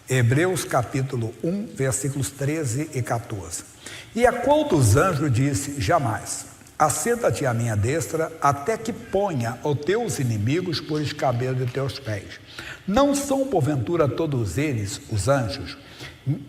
Hebreus capítulo 1, versículos 13 e 14. E a qual dos anjos disse: jamais, assenta-te à minha destra, até que ponha os teus inimigos por escabelo de teus pés. Não são porventura todos eles, os anjos,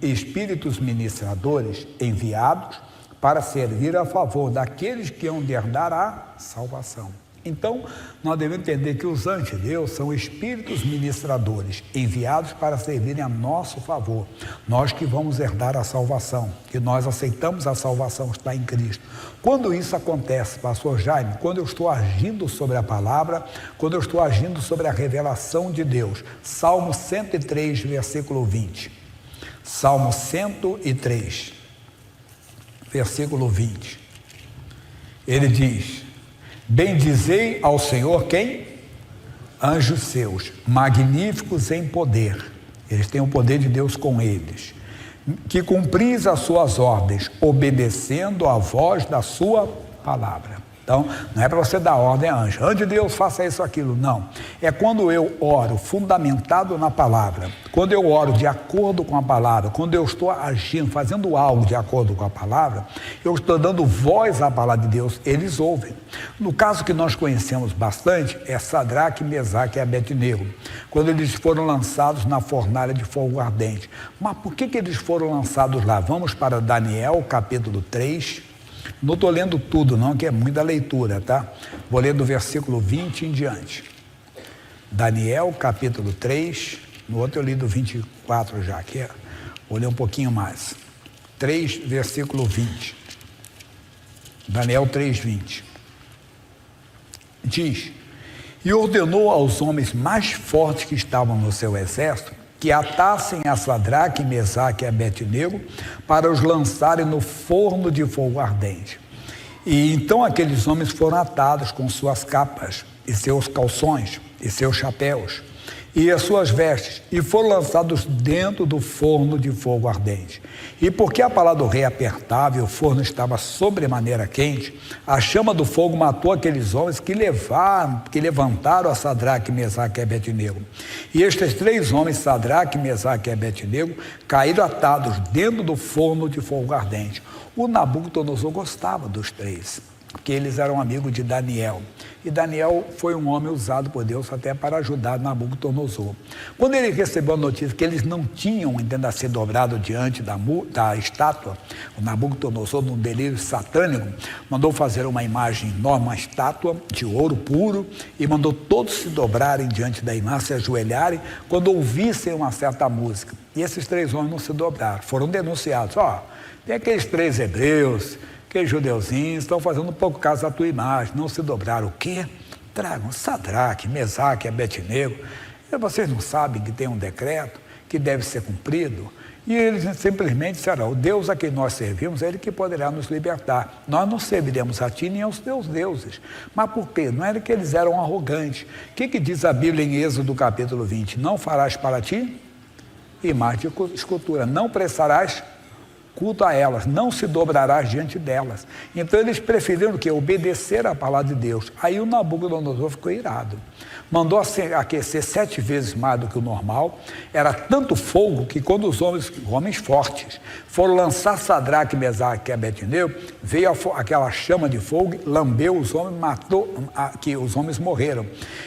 espíritos ministradores enviados para servir a favor daqueles que hão de herdar a salvação? Então, nós devemos entender que os anjos de Deus são espíritos ministradores, enviados para servirem a nosso favor. Nós que vamos herdar a salvação, que nós aceitamos a salvação que está em Cristo. Quando isso acontece, pastor Jaime? Quando eu estou agindo sobre a palavra, quando eu estou agindo sobre a revelação de Deus. Salmo 103, versículo 20. Salmo 103, versículo 20. Ele diz: bendizei ao Senhor quem? Anjos seus, magníficos em poder. Eles têm o poder de Deus com eles. Que cumpris as suas ordens, obedecendo à voz da sua palavra. Então, não é para você dar ordem a anjo. Anjo de Deus, faça isso, aquilo. Não. É quando eu oro fundamentado na palavra, quando eu oro de acordo com a palavra, quando eu estou agindo, fazendo algo de acordo com a palavra, eu estou dando voz à palavra de Deus, eles ouvem. No caso que nós conhecemos bastante, é Sadraque, Mesaque e Abednego, quando eles foram lançados na fornalha de fogo ardente. Mas por que eles foram lançados lá? Vamos para Daniel, capítulo 3. Não estou lendo tudo não, que é muita leitura, tá? Vou ler do versículo 20 em diante. Daniel, capítulo 3, no outro eu li do 24 já, que é, vou ler um pouquinho mais. 3, versículo 20. Daniel 3, 20. Diz: e ordenou aos homens mais fortes que estavam no seu exército que atassem a Sadraque, Mesaque e Abednego para os lançarem no forno de fogo ardente. E então aqueles homens foram atados com suas capas e seus calções e seus chapéus e as suas vestes, e foram lançados dentro do forno de fogo ardente. E porque a palavra do rei apertava e o forno estava sobremaneira quente, a chama do fogo matou aqueles homens que levantaram a Sadraque, Mesaque e Abednego. E estes três homens, Sadraque, Mesaque e Abednego, caíram atados dentro do forno de fogo ardente. O Nabucodonosor gostava dos três, porque eles eram amigos de Daniel. E Daniel foi um homem usado por Deus até para ajudar Nabucodonosor. Quando ele recebeu a notícia que eles não tinham ainda se dobrado diante da estátua, o Nabucodonosor, num delírio satânico, mandou fazer uma imagem enorme, uma estátua de ouro puro, e mandou todos se dobrarem diante da imagem, se ajoelharem, quando ouvissem uma certa música. E esses três homens não se dobraram, foram denunciados. Tem aqueles três hebreus, aqueles judeuzinhos estão fazendo um pouco caso da tua imagem, não se dobraram. O quê? Tragam Sadraque, Mesaque e Abednego. E vocês não sabem que tem um decreto que deve ser cumprido? E eles simplesmente disseram: o Deus a quem nós servimos é Ele que poderá nos libertar. Nós não serviremos a ti nem aos teus deuses. Mas por quê? Não era que eles eram arrogantes. O que diz a Bíblia em Êxodo capítulo 20? Não farás para ti imagem de escultura, não prestarás culto a elas, não se dobrarás diante delas. Então eles preferiram o quê? Obedecer a palavra de Deus. Aí o Nabucodonosor ficou irado, mandou aquecer 7 vezes mais do que o normal. Era tanto fogo que quando os homens fortes foram lançar Sadraque, Mesaque e Abednego, veio aquela chama de fogo, lambeu os homens, matou, que os homens morreram.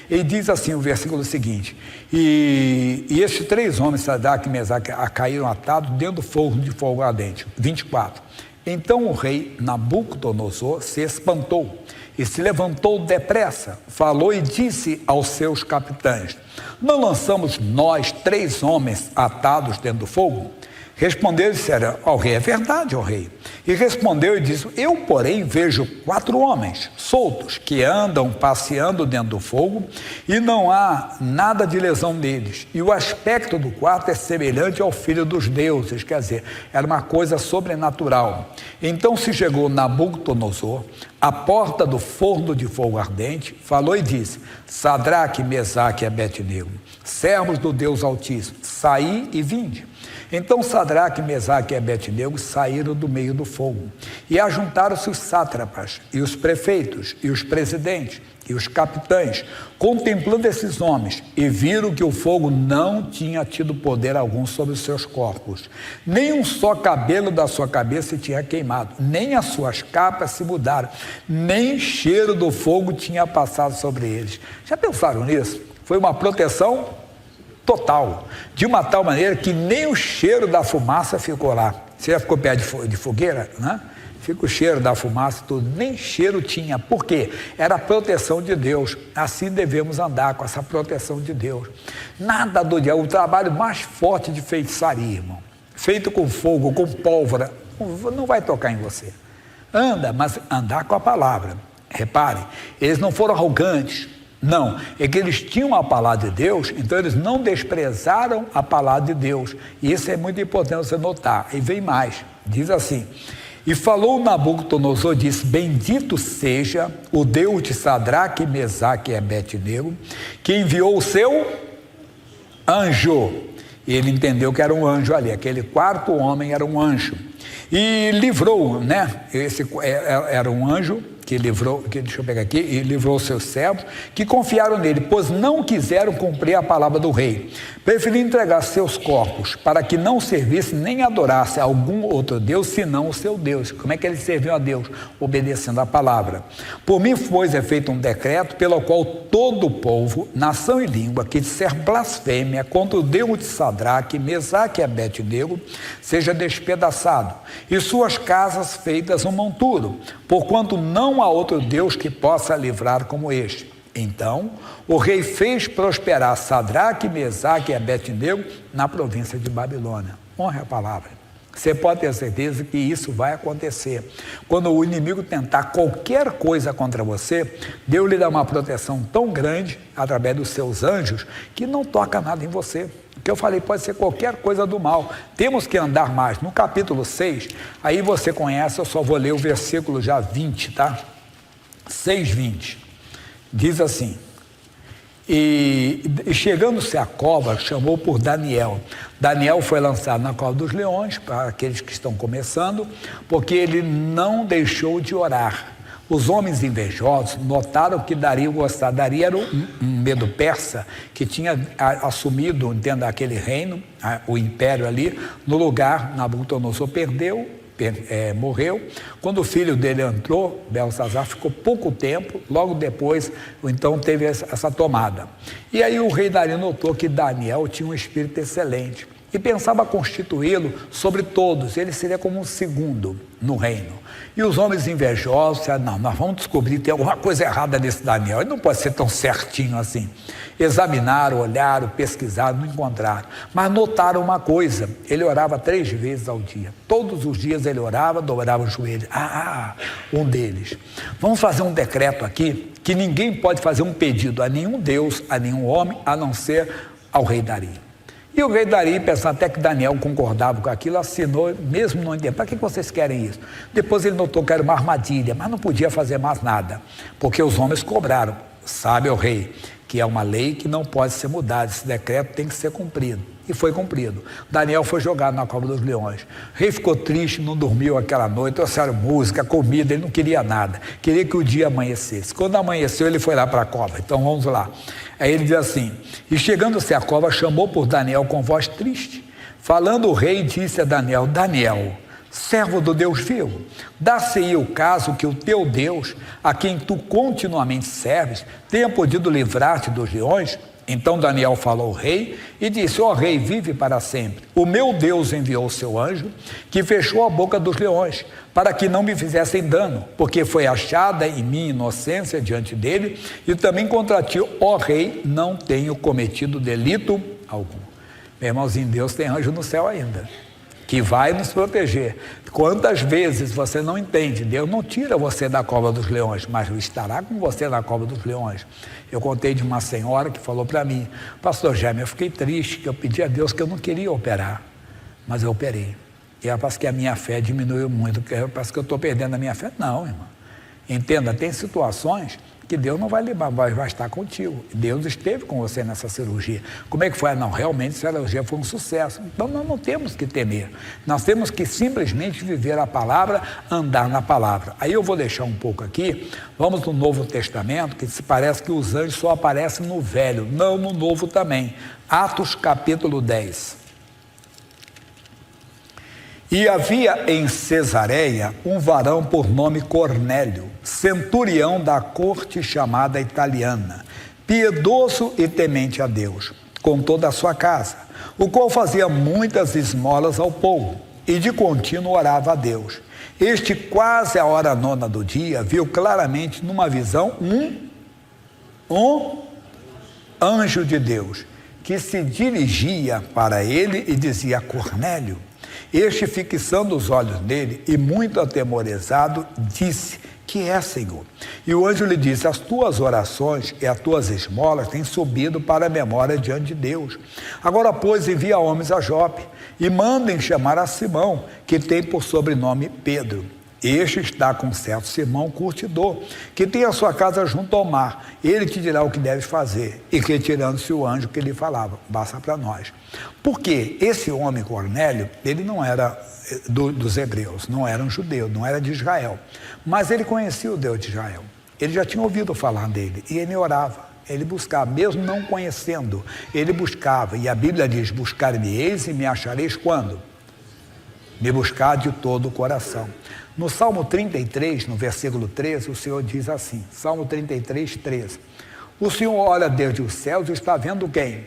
E diz assim o versículo seguinte: e estes 3 homens, Sadraque e Mesaque, caíram atados dentro do fogo de fogo ardente. 24. Então o rei Nabucodonosor se espantou e se levantou depressa, falou e disse aos seus capitães: não lançamos nós 3 homens atados dentro do fogo? Respondeu e disseram ao rei: é verdade, ó rei. E respondeu e disse: eu, porém, vejo 4 homens soltos que andam passeando dentro do fogo e não há nada de lesão neles. E o aspecto do quarto é semelhante ao filho dos deuses, quer dizer, era uma coisa sobrenatural. Então se chegou Nabucodonosor à porta do forno de fogo ardente, falou e disse: Sadraque, Mesaque e Abednego, servos do Deus Altíssimo, saí e vinde. Então Sadraque, Mesaque e Abednego saíram do meio do fogo, E ajuntaram-se os sátrapas, e os prefeitos, e os presidentes, e os capitães, contemplando esses homens, e viram que o fogo não tinha tido poder algum sobre os seus corpos. Nem um só cabelo da sua cabeça se tinha queimado, nem as suas capas se mudaram, nem cheiro do fogo tinha passado sobre eles. Já pensaram nisso? Foi uma proteção total, de uma tal maneira que nem o cheiro da fumaça ficou lá. Você já ficou perto de fogueira, né? Fica o cheiro da fumaça, tudo, nem cheiro tinha. Por quê? Era a proteção de Deus. Assim devemos andar, com essa proteção de Deus. Nada do dia, o trabalho mais forte de feitiçaria, irmão, feito com fogo, com pólvora, não vai tocar em você. Anda, mas andar com a palavra. Repare, eles não foram arrogantes, não, é que eles tinham a palavra de Deus, então eles não desprezaram a palavra de Deus. E isso é muito importante você notar. E vem mais, diz assim: e falou Nabucodonosor, disse: bendito seja o Deus de Sadraque, Mesaque e Abednego, que enviou o seu anjo. E ele entendeu que era um anjo ali, aquele quarto homem era um anjo. E livrou, né? Esse era um anjo que livrou, deixa eu pegar aqui, e livrou seus servos, que confiaram nele, pois não quiseram cumprir a palavra do rei, preferindo entregar seus corpos, para que não servisse nem adorasse a algum outro Deus, senão o seu Deus. Como é que eles serviam a Deus? Obedecendo a palavra. Por mim, pois, é feito um decreto, pelo qual todo o povo, nação e língua, que disser blasfêmia contra o Deus de Sadraque, Mesaque e Abednego, seja despedaçado, e suas casas feitas um monturo, porquanto não há outro Deus que possa livrar como este. Então o rei fez prosperar Sadraque, Mesaque e Abednego na província de Babilônia. Honre a palavra. Você pode ter certeza que isso vai acontecer. Quando o inimigo tentar qualquer coisa contra você, Deus lhe dá uma proteção tão grande, através dos seus anjos, que não toca nada em você. O que eu falei pode ser qualquer coisa do mal. Temos que andar mais. No capítulo 6, aí você conhece, eu só vou ler o versículo já 20, tá? 6:20. Diz assim: e chegando-se à cova, chamou por Daniel. Daniel foi lançado na cova dos leões, para aqueles que estão começando, porque ele não deixou de orar. Os homens invejosos notaram que Dario gostava. Dario era um medo persa que tinha assumido, entenda, aquele reino, o império ali, no lugar. Nabucodonosor morreu. Quando o filho dele entrou, Belsazar, ficou pouco tempo, logo depois, então teve essa tomada. E aí o rei Dario notou que Daniel tinha um espírito excelente e pensava constituí-lo sobre todos, ele seria como um segundo no reino. E os homens invejosos disseram: não, nós vamos descobrir, tem alguma coisa errada nesse Daniel, ele não pode ser tão certinho assim. Examinaram, olharam, pesquisaram, não encontraram, mas notaram uma coisa: ele orava 3 vezes ao dia, todos os dias ele orava, dobrava os joelhos. Um deles: vamos fazer um decreto aqui, que ninguém pode fazer um pedido a nenhum Deus, a nenhum homem, a não ser ao rei Dario. E o rei Dario, pensando até que Daniel concordava com aquilo, assinou, mesmo não entendendo. Para que vocês querem isso? Depois ele notou que era uma armadilha, mas não podia fazer mais nada, porque os homens cobraram. Sabe o rei que é uma lei que não pode ser mudada, esse decreto tem que ser cumprido. E foi cumprido. Daniel foi jogado na cova dos leões. O rei ficou triste, não dormiu aquela noite, trouxeram música, comida, ele não queria nada, queria que o dia amanhecesse. Quando amanheceu, ele foi lá para a cova. Então vamos lá. Aí ele diz assim: e chegando-se à cova, chamou por Daniel com voz triste. Falando o rei, disse a Daniel: Daniel, servo do Deus vivo, dá-se-ia o caso que o teu Deus, a quem tu continuamente serves, tenha podido livrar-te dos leões? Então Daniel falou ao rei e disse: ó rei, vive para sempre. O meu Deus enviou o seu anjo, que fechou a boca dos leões, para que não me fizessem dano, porque foi achada em mim inocência diante dele, e também contra ti, ó rei, não tenho cometido delito algum. Meu irmãozinho, Deus tem anjo no céu ainda, que vai nos proteger. Quantas vezes você não entende, Deus não tira você da cova dos leões, mas estará com você na cova dos leões. Eu contei de uma senhora que falou para mim: pastor Jaime, eu fiquei triste, que eu pedi a Deus que eu não queria operar, mas eu operei. E ela parece que a minha fé diminuiu muito, parece que eu estou perdendo a minha fé. Não, irmão. Entenda, tem situações que Deus não vai levar, vai estar contigo. Deus esteve com você nessa cirurgia. Como é que foi? Não, realmente a cirurgia foi um sucesso. Então nós não temos que temer. Nós temos que simplesmente viver a palavra, andar na palavra. Aí eu vou deixar um pouco aqui, vamos no Novo Testamento, que se parece que os anjos só aparecem no Velho, não no Novo também. Atos capítulo 10. E havia em Cesareia um varão por nome Cornélio, centurião da corte chamada italiana, piedoso e temente a Deus, com toda a sua casa, o qual fazia muitas esmolas ao povo, e de contínuo orava a Deus. Este, quase à hora nona do dia, viu claramente numa visão um anjo de Deus, que se dirigia para ele e dizia: Cornélio. Este, fixando os olhos nele e muito atemorizado, disse: que é, Senhor? E o anjo lhe disse: as tuas orações e as tuas esmolas têm subido para a memória diante de Deus. Agora, pois, envia homens a Jope e mandem chamar a Simão, que tem por sobrenome Pedro. Este está com certo Simão curtidor, que tem a sua casa junto ao mar. Ele te dirá o que deves fazer. E retirando-se o anjo que lhe falava: basta para nós. Porque esse homem Cornélio, ele não era dos hebreus, não era um judeu, não era de Israel. Mas ele conhecia o Deus de Israel. Ele já tinha ouvido falar dele e ele orava. Ele buscava, mesmo não conhecendo, ele buscava. E a Bíblia diz: buscar-me-eis e me achareis quando? Me buscar de todo o coração. No Salmo 33, no versículo 13, o Senhor diz assim, Salmo 33, 13: o Senhor olha desde os céus e está vendo quem?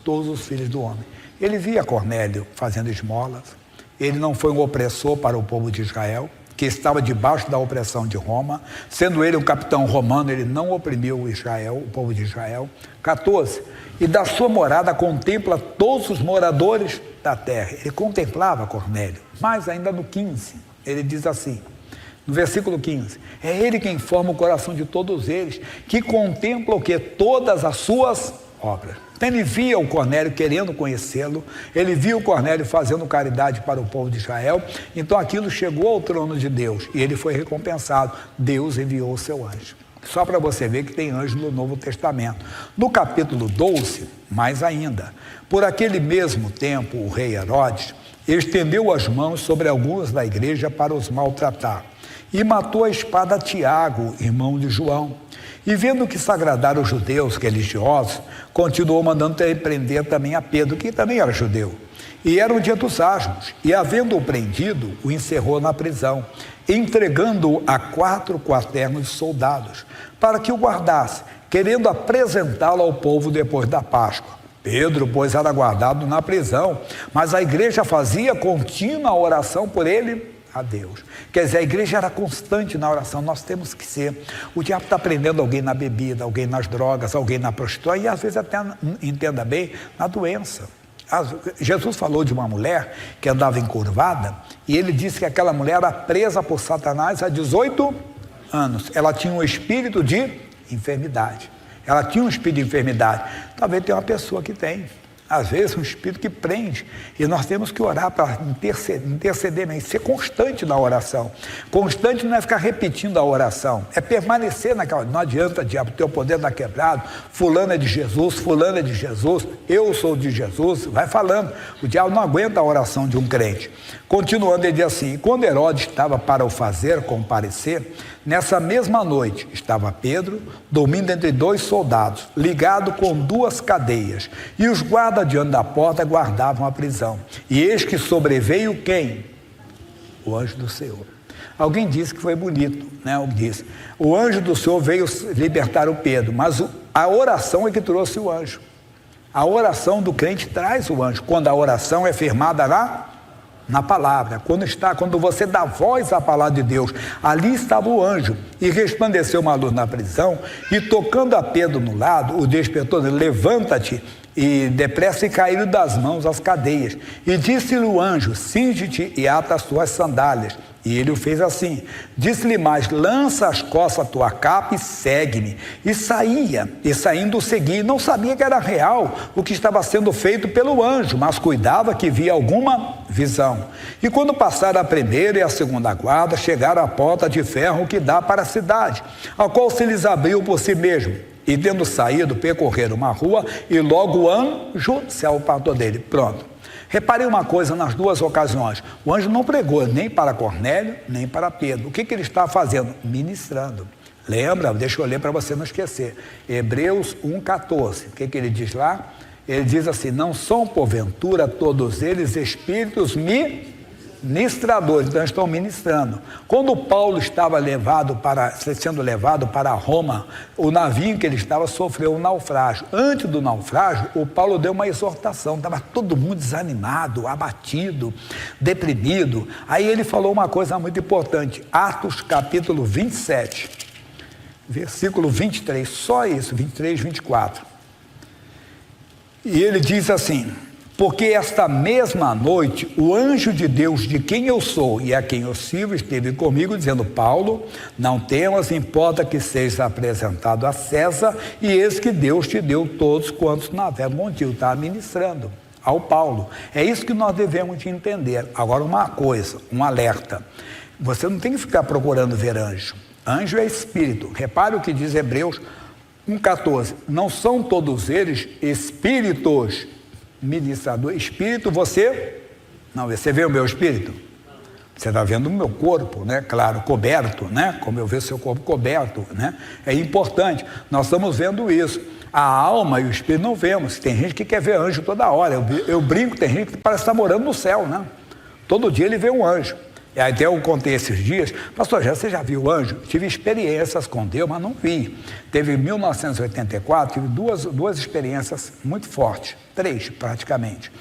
Todos os filhos do homem. Ele via Cornélio fazendo esmolas, ele não foi um opressor para o povo de Israel, que estava debaixo da opressão de Roma, sendo ele um capitão romano, ele não oprimiu Israel, o povo de Israel. 14, e da sua morada contempla todos os moradores da terra. Ele contemplava Cornélio, mas ainda no 15, ele diz assim, no versículo 15: é ele quem forma o coração de todos eles, que contempla o que? Todas as suas obras. Então ele via o Cornélio querendo conhecê-lo, ele via o Cornélio fazendo caridade para o povo de Israel, então aquilo chegou ao trono de Deus e ele foi recompensado. Deus enviou o seu anjo. Só para você ver que tem anjo no Novo Testamento. No capítulo 12, mais ainda, por aquele mesmo tempo o rei Herodes estendeu as mãos sobre alguns da igreja para os maltratar, e matou a espada Tiago, irmão de João. E vendo que se agradaram os judeus religiosos, continuou mandando prender também a Pedro, que também era judeu. E era o dia dos asmos, e havendo-o prendido, o encerrou na prisão, entregando-o a 4 quaternos soldados, para que o guardasse, querendo apresentá-lo ao povo depois da Páscoa. Pedro, pois, era guardado na prisão, mas a igreja fazia contínua oração por ele a Deus. Quer dizer, a igreja era constante na oração. Nós temos que ser. O diabo está prendendo alguém na bebida, alguém nas drogas, alguém na prostituição e às vezes até, entenda bem, na doença. Jesus falou de uma mulher que andava encurvada e ele disse que aquela mulher era presa por Satanás há 18 anos. Ela tinha um espírito de enfermidade. Ela tinha um espírito de enfermidade. Talvez tenha uma pessoa que tem. Às vezes um espírito que prende, e nós temos que orar para interceder, mas ser constante na oração. Constante não é ficar repetindo a oração, é permanecer naquela. Não adianta, diabo, teu poder está quebrado, fulano é de Jesus, fulano é de Jesus, eu sou de Jesus, vai falando. O diabo não aguenta a oração de um crente. Continuando, ele diz assim: quando Herodes estava para o fazer comparecer, nessa mesma noite estava Pedro dormindo entre 2 soldados, ligado com 2 cadeias, e os guardas diante da porta guardavam a prisão. E eis que sobreveio quem? O anjo do Senhor. Alguém disse que foi bonito, né? Alguém disse: o anjo do Senhor veio libertar o Pedro, mas a oração é que trouxe o anjo. A oração do crente traz o anjo, quando a oração é firmada na palavra, quando você dá voz à palavra de Deus. Ali estava o anjo, e resplandeceu uma luz na prisão, e tocando a Pedro no lado, o despertou: levanta-te, e depressa e caíram das mãos as cadeias. E disse-lhe o anjo: cinge-te e ata as tuas sandálias. E ele o fez assim. Disse-lhe mais: lança as costas a tua capa e segue-me. E saía, e saindo o seguia. Não sabia que era real o que estava sendo feito pelo anjo, mas cuidava que via alguma visão. E quando passaram a primeira e a segunda guarda, chegaram à porta de ferro que dá para a cidade, a qual se lhes abriu por si mesmo. E tendo saído, percorreram uma rua, e logo o anjo se apartou dele. Pronto. Reparem uma coisa nas duas ocasiões. O anjo não pregou nem para Cornélio, nem para Pedro. O que ele está fazendo? Ministrando. Lembra? Deixa eu ler para você não esquecer. Hebreus 1,14. O que ele diz lá? Ele diz assim: não são porventura todos eles espíritos ministradores, então estão ministrando. Quando Paulo estava sendo levado para Roma, o navio em que ele estava sofreu um naufrágio. Antes do naufrágio, o Paulo deu uma exortação, estava todo mundo desanimado, abatido, deprimido. Aí ele falou uma coisa muito importante, Atos capítulo 27, versículo 23, só isso, 23, 24. E ele diz assim: porque esta mesma noite o anjo de Deus, de quem eu sou e a quem eu sirvo, esteve comigo, dizendo: Paulo, não temas, importa que seja apresentado a César, e eis que Deus te deu todos quantos navegam contigo. Está ministrando ao Paulo. É isso que nós devemos de entender. Agora, uma coisa, um alerta: você não tem que ficar procurando ver anjo. Anjo é espírito. Repare o que diz Hebreus 1,14. Não são todos eles espíritos ministrador. Espírito, não, você vê o meu espírito? Você está vendo o meu corpo, né? Claro, coberto, né? Como eu vejo seu corpo coberto, né? É importante, nós estamos vendo isso. A alma e o espírito não vemos. Tem gente que quer ver anjo toda hora. Eu brinco, tem gente que parece estar morando no céu, né? Todo dia ele vê um anjo. E aí até eu contei esses dias: pastor, você já viu anjo? Tive experiências com Deus, mas não vi. Teve em 1984, tive duas experiências muito fortes, 3 praticamente.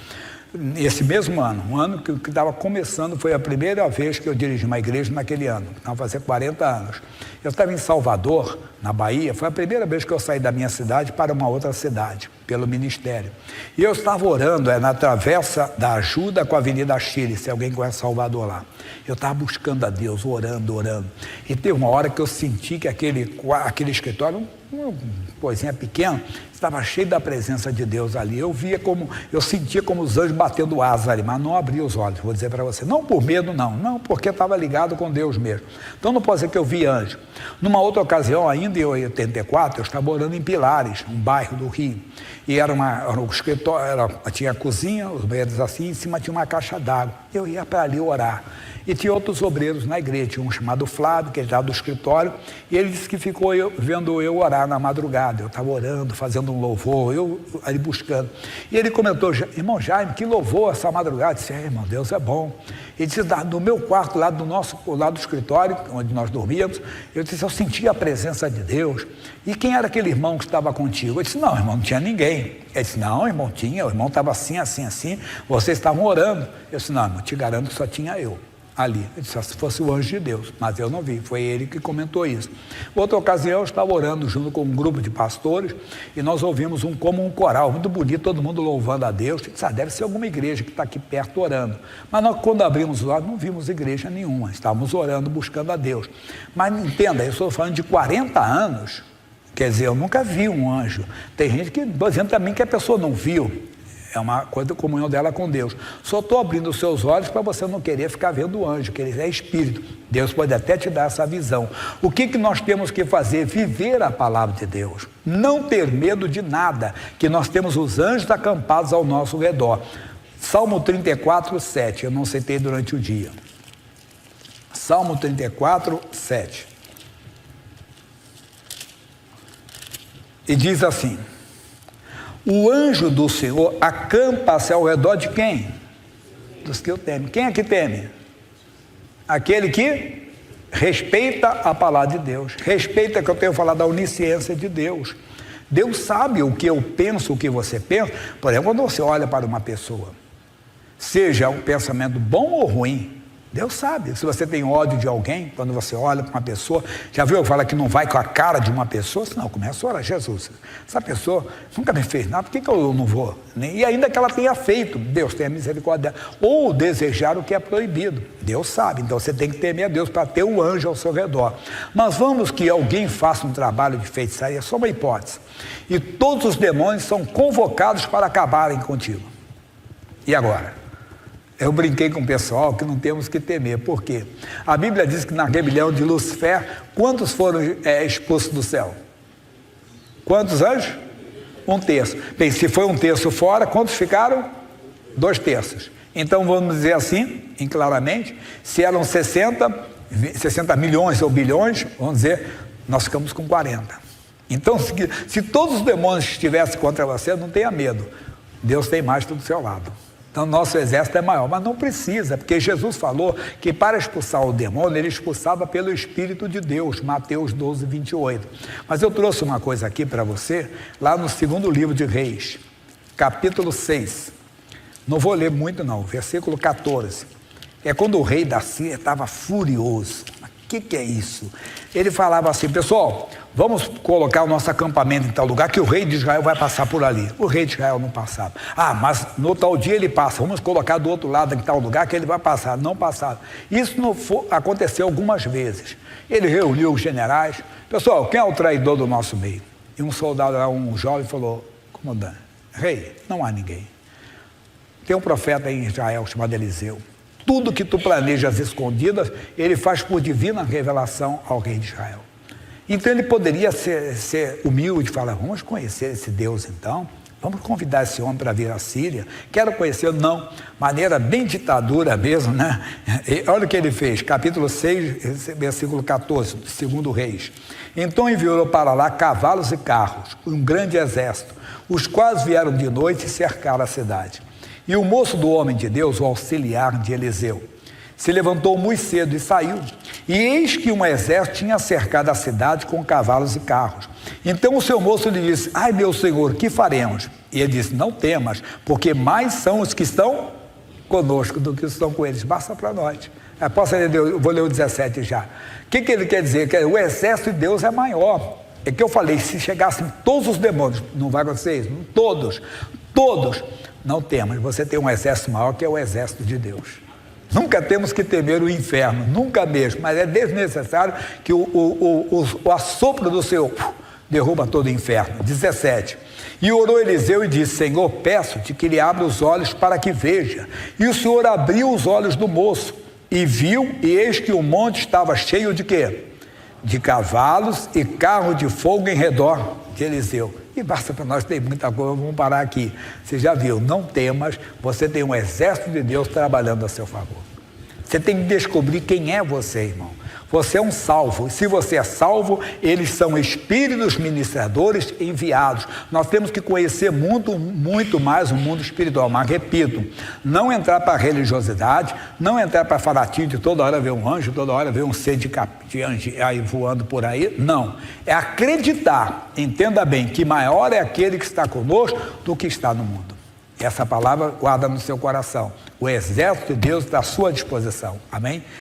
Esse mesmo ano, um ano que estava começando, foi a primeira vez que eu dirigi uma igreja naquele ano, estava fazendo 40 anos. Eu estava em Salvador, na Bahia, foi a primeira vez que eu saí da minha cidade para uma outra cidade, pelo ministério. E eu estava orando, na travessa da Ajuda com a Avenida Chile, se alguém conhece Salvador lá. Eu estava buscando a Deus, orando. E teve uma hora que eu senti que aquele escritório, uma coisinha pequena, estava cheio da presença de Deus ali. Eu sentia como os anjos batendo asas ali, mas não abri os olhos, vou dizer para você. Não por medo, não, porque estava ligado com Deus mesmo. Então não pode ser que eu vi anjo. Numa outra ocasião, ainda em 84, eu estava morando em Pilares, um bairro do Rio. E era um escritório, tinha a cozinha, os banheiros assim, em cima tinha uma caixa d'água. Eu ia para ali orar. E tinha outros obreiros na igreja, tinha um chamado Flávio, que ele estava do escritório, e ele disse que ficou vendo eu orar na madrugada. Eu estava orando, fazendo um louvor, eu ali buscando. E ele comentou: irmão Jaime, que louvor essa madrugada. Eu disse: irmão, Deus é bom. Ele disse: no meu quarto, lá do escritório, onde nós dormíamos, eu disse: eu sentia a presença de Deus. E quem era aquele irmão que estava contigo? Eu disse: não, irmão, não tinha ninguém. Ele disse: não, irmão, tinha, o irmão estava assim, vocês estavam orando. Eu disse: não, irmão, te garanto que só tinha eu ali. Ele disse: se fosse o anjo de Deus, mas eu não vi, foi ele que comentou isso. Outra ocasião, eu estava orando junto com um grupo de pastores, e nós ouvimos um coral, muito bonito, todo mundo louvando a Deus. Eu disse: deve ser alguma igreja que está aqui perto orando. Mas nós, quando abrimos os olhos, não vimos igreja nenhuma, estávamos orando, buscando a Deus. Mas entenda, eu estou falando de 40 anos, quer dizer, eu nunca vi um anjo. Tem gente que está dizendo também que a pessoa não viu. É uma coisa da comunhão dela com Deus. Só estou abrindo os seus olhos para você não querer ficar vendo o anjo, que ele é espírito. Deus pode até te dar essa visão. O que nós temos que fazer? Viver a palavra de Deus. Não ter medo de nada, que nós temos os anjos acampados ao nosso redor. Salmo 34, 7. Eu não citei durante o dia. Salmo 34, 7. E diz assim: o anjo do Senhor acampa-se ao redor de quem? Dos que o temem. Quem é que teme? Aquele que respeita a palavra de Deus. Respeita, que eu tenho falado, da onisciência de Deus. Deus sabe o que eu penso, o que você pensa. Por exemplo, quando você olha para uma pessoa, seja um pensamento bom ou ruim, Deus sabe. Se você tem ódio de alguém, quando você olha para uma pessoa, já viu, fala que não vai com a cara de uma pessoa, não, começa a orar, Jesus, essa pessoa nunca me fez nada, por que eu não vou? E ainda que ela tenha feito, Deus tenha misericórdia dela. Ou desejar o que é proibido, Deus sabe, então você tem que temer a Deus para ter um anjo ao seu redor. Mas vamos que alguém faça um trabalho de feitiçaria, só uma hipótese, e todos os demônios são convocados para acabarem contigo. E agora? Eu brinquei com o pessoal que não temos que temer. Por quê? A Bíblia diz que na rebelião de Lúcifer, quantos foram expulsos do céu? Quantos anjos? 1/3. Bem, se foi 1/3 fora, quantos ficaram? 2/3. Então vamos dizer assim, claramente, se eram 60 milhões ou bilhões, vamos dizer, nós ficamos com 40. Então, se todos os demônios estivessem contra você, não tenha medo. Deus tem mais do seu lado. Então, nosso exército é maior, mas não precisa, porque Jesus falou que para expulsar o demônio, ele expulsava pelo Espírito de Deus, Mateus 12, 28. Mas eu trouxe uma coisa aqui para você, lá no segundo livro de Reis, capítulo 6. Não vou ler muito não, versículo 14. É quando o rei da Síria estava furioso. O que é isso? Ele falava assim, pessoal, vamos colocar o nosso acampamento em tal lugar que o rei de Israel vai passar por ali. O rei de Israel não passava. Mas no tal dia ele passa, vamos colocar do outro lado em tal lugar que ele vai passar. Não passava. Isso aconteceu algumas vezes. Ele reuniu os generais. Pessoal, quem é o traidor do nosso meio? E um soldado, um jovem, falou, comandante, rei, não há ninguém. Tem um profeta em Israel chamado Eliseu. Tudo que tu planejas escondidas, ele faz por divina revelação ao rei de Israel. Então ele poderia ser humilde e falar, vamos conhecer esse Deus então, vamos convidar esse homem para vir à Síria, quero conhecer, não, maneira bem ditadura mesmo, né? E olha o que ele fez, capítulo 6, versículo 14, segundo Reis. Então enviou para lá cavalos e carros, um grande exército, os quais vieram de noite e cercaram a cidade. E o moço do homem de Deus, o auxiliar de Eliseu, se levantou muito cedo e saiu. E eis que um exército tinha cercado a cidade com cavalos e carros. Então o seu moço lhe disse, ai meu senhor, que faremos? E ele disse, não temas, porque mais são os que estão conosco do que os que estão com eles. Basta para nós. Posso ler, eu vou ler o 17 já. O que ele quer dizer? Que o exército de Deus é maior. É que eu falei, se chegassem todos os demônios, não vai acontecer isso? Todos. Não temos, você tem um exército maior que é o exército de Deus. Nunca temos que temer o inferno, nunca mesmo, mas é desnecessário que o assopro do Senhor derruba todo o inferno. 17. E orou Eliseu e disse, Senhor, peço-te que lhe abra os olhos para que veja. E o Senhor abriu os olhos do moço, e viu, e eis que o monte estava cheio de quê? De cavalos e carro de fogo em redor de Eliseu. E basta para nós, tem muita coisa, vamos parar aqui. Você já viu, não temas, você tem um exército de Deus trabalhando a seu favor. Você tem que descobrir quem é você, irmão. Você é um salvo, e se você é salvo, eles são espíritos ministradores enviados. Nós temos que conhecer muito mais o mundo espiritual, mas repito, não entrar para a religiosidade, não entrar para fanatismo de toda hora ver um anjo, toda hora ver um ser de anjo aí voando por aí, não. É acreditar, entenda bem, que maior é aquele que está conosco do que está no mundo. Essa palavra guarda no seu coração. O exército de Deus está à sua disposição. Amém?